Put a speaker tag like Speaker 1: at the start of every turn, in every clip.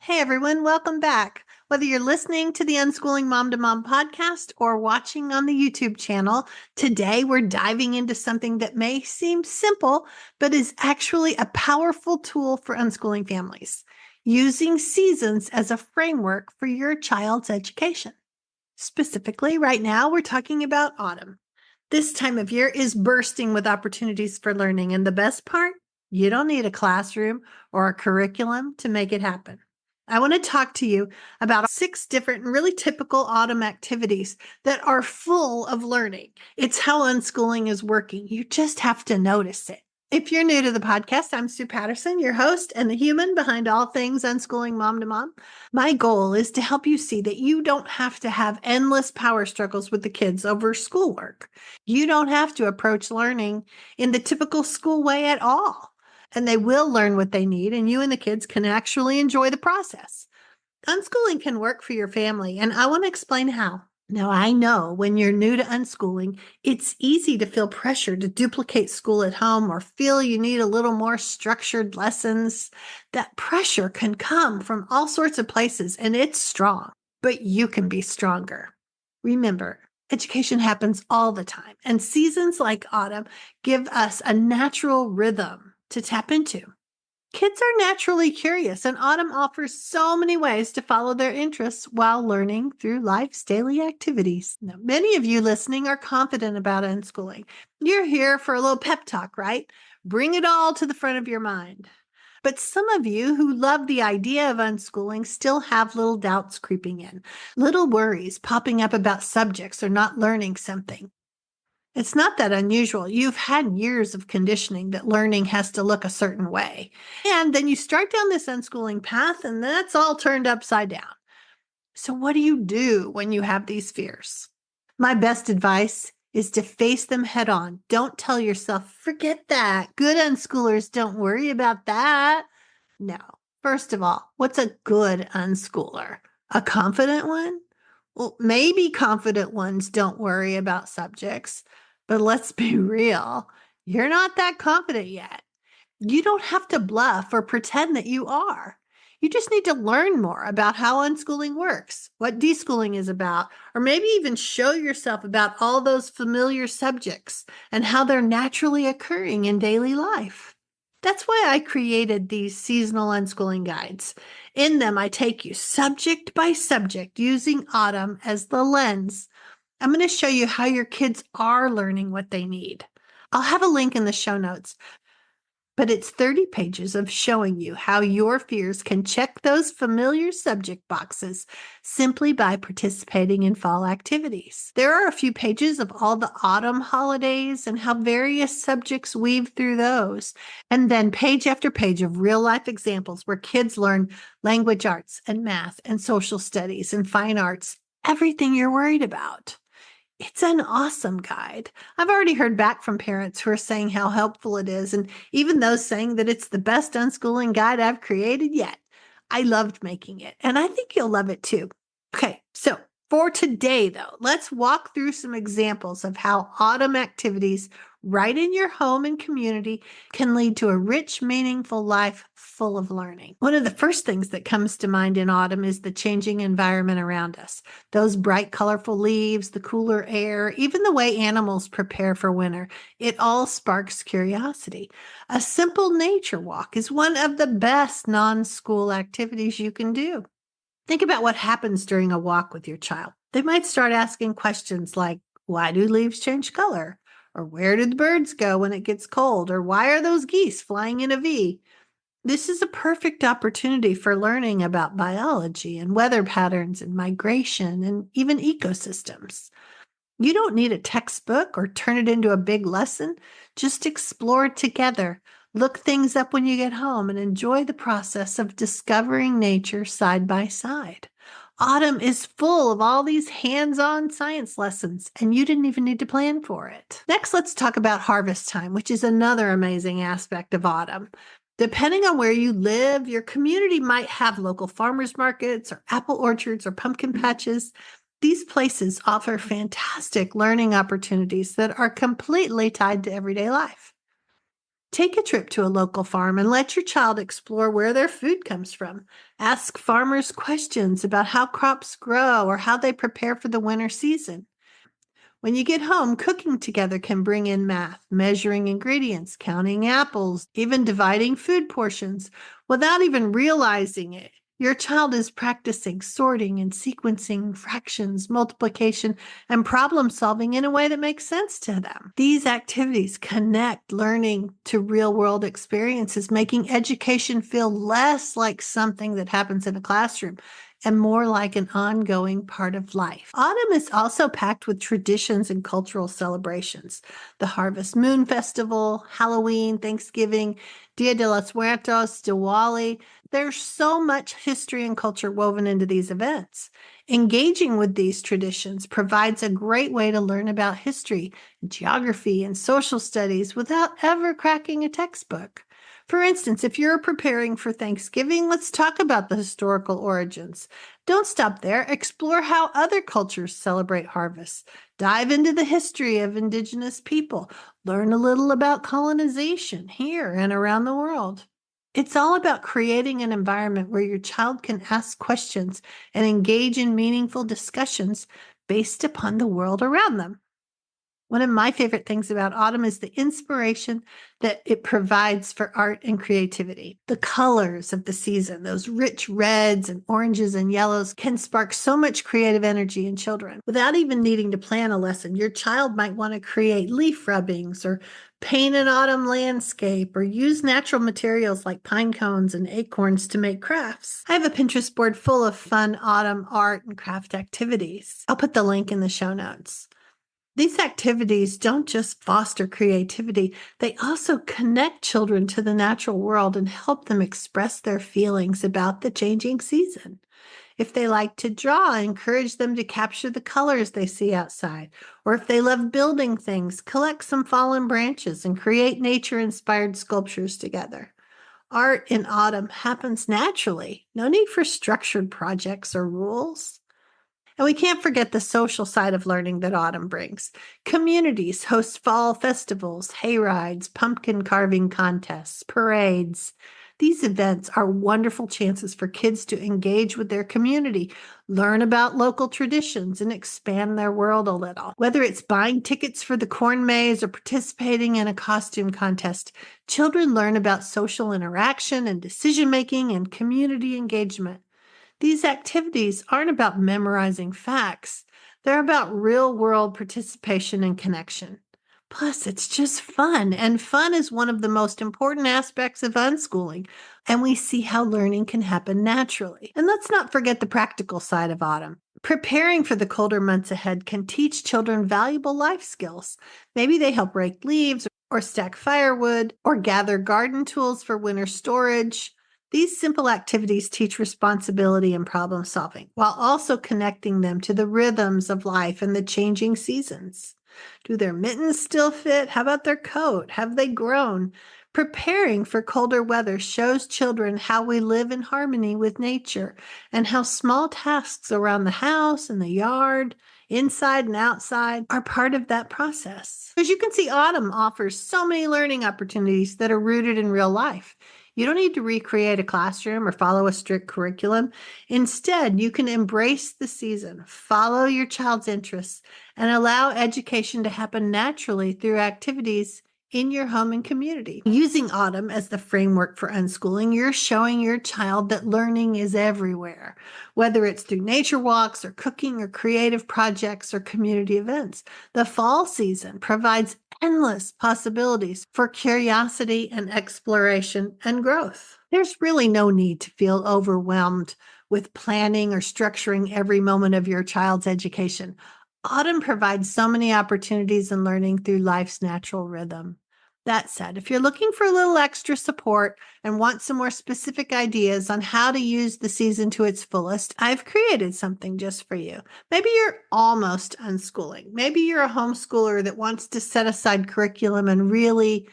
Speaker 1: Hey everyone, welcome back. Whether you're listening to the Unschooling Mom to Mom podcast or watching on the YouTube channel, today we're diving into something that may seem simple, but is actually a powerful tool for unschooling families, using seasons as a framework for your child's education. Specifically, right now, we're talking about autumn. This time of year is bursting with opportunities for learning, and the best part, you don't need a classroom or a curriculum to make it happen. I want to talk to you about 6 different and really typical autumn activities that are full of learning. It's how unschooling is working. You just have to notice it. If you're new to the podcast, I'm Sue Patterson, your host and the human behind all things unschooling mom to mom. My goal is to help you see that you don't have to have endless power struggles with the kids over schoolwork. You don't have to approach learning in the typical school way at all. And they will learn what they need, and you and the kids can actually enjoy the process. Unschooling can work for your family, and I want to explain how. Now, I know when you're new to unschooling, it's easy to feel pressure to duplicate school at home or feel you need a little more structured lessons. That pressure can come from all sorts of places, and it's strong, but you can be stronger. Remember, education happens all the time, and seasons like autumn give us a natural rhythm to tap into. Kids are naturally curious, and autumn offers so many ways to follow their interests while learning through life's daily activities. Now, many of you listening are confident about unschooling. You're here for a little pep talk, right? Bring it all to the front of your mind. But some of you who love the idea of unschooling still have little doubts creeping in, little worries popping up about subjects or not learning something. It's not that unusual. You've had years of conditioning that learning has to look a certain way. And then you start down this unschooling path, and that's all turned upside down. So, what do you do when you have these fears? My best advice is to face them head on. Don't tell yourself, forget that. Good unschoolers don't worry about that. No. First of all, what's a good unschooler? A confident one? Well, maybe confident ones don't worry about subjects, but let's be real. You're not that confident yet. You don't have to bluff or pretend that you are. You just need to learn more about how unschooling works, what deschooling is about, or maybe even show yourself about all those familiar subjects and how they're naturally occurring in daily life. That's why I created these seasonal unschooling guides. In them, I take you subject by subject using autumn as the lens. I'm going to show you how your kids are learning what they need. I'll have a link in the show notes, but it's 30 pages of showing you how your fears can check those familiar subject boxes simply by participating in fall activities. There are a few pages of all the autumn holidays and how various subjects weave through those, and then page after page of real life examples where kids learn language arts and math and social studies and fine arts, everything you're worried about. It's an awesome guide. I've already heard back from parents who are saying how helpful it is, and even those saying that it's the best unschooling guide I've created yet. I loved making it, and I think you'll love it too. Okay, so for today, though, let's walk through some examples of how autumn activities right in your home and community can lead to a rich, meaningful life full of learning. One of the first things that comes to mind in autumn is the changing environment around us. Those bright, colorful leaves, the cooler air, even the way animals prepare for winter, it all sparks curiosity. A simple nature walk is one of the best non-school activities you can do. Think about what happens during a walk with your child. They might start asking questions like, why do leaves change color? Or where do the birds go when it gets cold? Or why are those geese flying in a V? This is a perfect opportunity for learning about biology and weather patterns and migration and even ecosystems. You don't need a textbook or turn it into a big lesson. Just explore together. Look things up when you get home and enjoy the process of discovering nature side by side. Autumn is full of all these hands-on science lessons, and you didn't even need to plan for it. Next, let's talk about harvest time, which is another amazing aspect of autumn. Depending on where you live, your community might have local farmers markets or apple orchards or pumpkin patches. These places offer fantastic learning opportunities that are completely tied to everyday life. Take a trip to a local farm and let your child explore where their food comes from. Ask farmers questions about how crops grow or how they prepare for the winter season. When you get home, cooking together can bring in math, measuring ingredients, counting apples, even dividing food portions without even realizing it. Your child is practicing sorting and sequencing, fractions, multiplication, and problem solving in a way that makes sense to them. These activities connect learning to real world experiences, making education feel less like something that happens in a classroom and more like an ongoing part of life. Autumn is also packed with traditions and cultural celebrations. The Harvest Moon Festival, Halloween, Thanksgiving, Dia de los Muertos, Diwali. There's so much history and culture woven into these events. Engaging with these traditions provides a great way to learn about history, geography, and social studies without ever cracking a textbook. For instance, if you're preparing for Thanksgiving, let's talk about the historical origins. Don't stop there. Explore how other cultures celebrate harvests. Dive into the history of indigenous people. Learn a little about colonization here and around the world. It's all about creating an environment where your child can ask questions and engage in meaningful discussions based upon the world around them. One of my favorite things about autumn is the inspiration that it provides for art and creativity. The colors of the season, those rich reds and oranges and yellows, can spark so much creative energy in children. Without even needing to plan a lesson, your child might want to create leaf rubbings or paint an autumn landscape or use natural materials like pine cones and acorns to make crafts. I have a Pinterest board full of fun autumn art and craft activities. I'll put the link in the show notes. These activities don't just foster creativity, they also connect children to the natural world and help them express their feelings about the changing season. If they like to draw, encourage them to capture the colors they see outside. Or if they love building things, collect some fallen branches and create nature-inspired sculptures together. Art in autumn happens naturally. No need for structured projects or rules. And we can't forget the social side of learning that autumn brings. Communities host fall festivals, hayrides, pumpkin carving contests, parades. These events are wonderful chances for kids to engage with their community, learn about local traditions, and expand their world a little. Whether it's buying tickets for the corn maze or participating in a costume contest, children learn about social interaction and decision making and community engagement. These activities aren't about memorizing facts. They're about real world participation and connection. Plus, it's just fun, and fun is one of the most important aspects of unschooling, and we see how learning can happen naturally. And let's not forget the practical side of autumn. Preparing for the colder months ahead can teach children valuable life skills. Maybe they help rake leaves or stack firewood or gather garden tools for winter storage. These simple activities teach responsibility and problem solving while also connecting them to the rhythms of life and the changing seasons. Do their mittens still fit? How about their coat? Have they grown? Preparing for colder weather shows children how we live in harmony with nature and how small tasks around the house and the yard, inside and outside, are part of that process. As you can see, autumn offers so many learning opportunities that are rooted in real life. You don't need to recreate a classroom or follow a strict curriculum. Instead, you can embrace the season, follow your child's interests, and allow education to happen naturally through activities in your home and community. Using autumn as the framework for unschooling, you're showing your child that learning is everywhere, whether it's through nature walks or cooking or creative projects or community events. The fall season provides endless possibilities for curiosity and exploration and growth. There's really no need to feel overwhelmed with planning or structuring every moment of your child's education. Autumn provides so many opportunities in learning through life's natural rhythm. That said, if you're looking for a little extra support and want some more specific ideas on how to use the season to its fullest, I've created something just for you. Maybe you're almost unschooling. Maybe you're a homeschooler that wants to set aside curriculum and really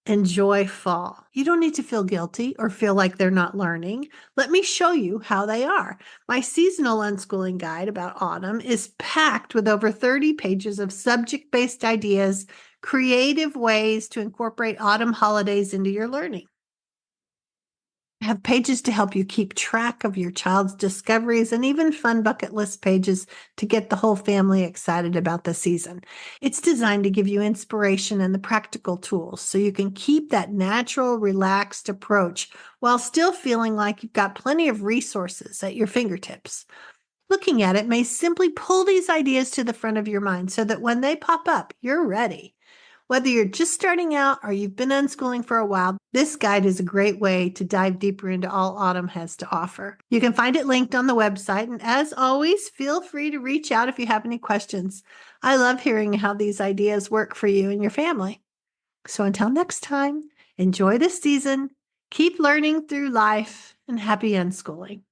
Speaker 1: enjoy fall. You don't need to feel guilty or feel like they're not learning. Let me show you how they are. My seasonal unschooling guide about autumn is packed with over 30 pages of subject-based ideas, creative ways to incorporate autumn holidays into your learning. Have pages to help you keep track of your child's discoveries and even fun bucket list pages to get the whole family excited about the season. It's designed to give you inspiration and the practical tools so you can keep that natural, relaxed approach while still feeling like you've got plenty of resources at your fingertips. Looking at it may simply pull these ideas to the front of your mind so that when they pop up, you're ready. Whether you're just starting out or you've been unschooling for a while, this guide is a great way to dive deeper into all Autumn has to offer. You can find it linked on the website, and as always, feel free to reach out if you have any questions. I love hearing how these ideas work for you and your family. So until next time, enjoy this season, keep learning through life, and happy unschooling.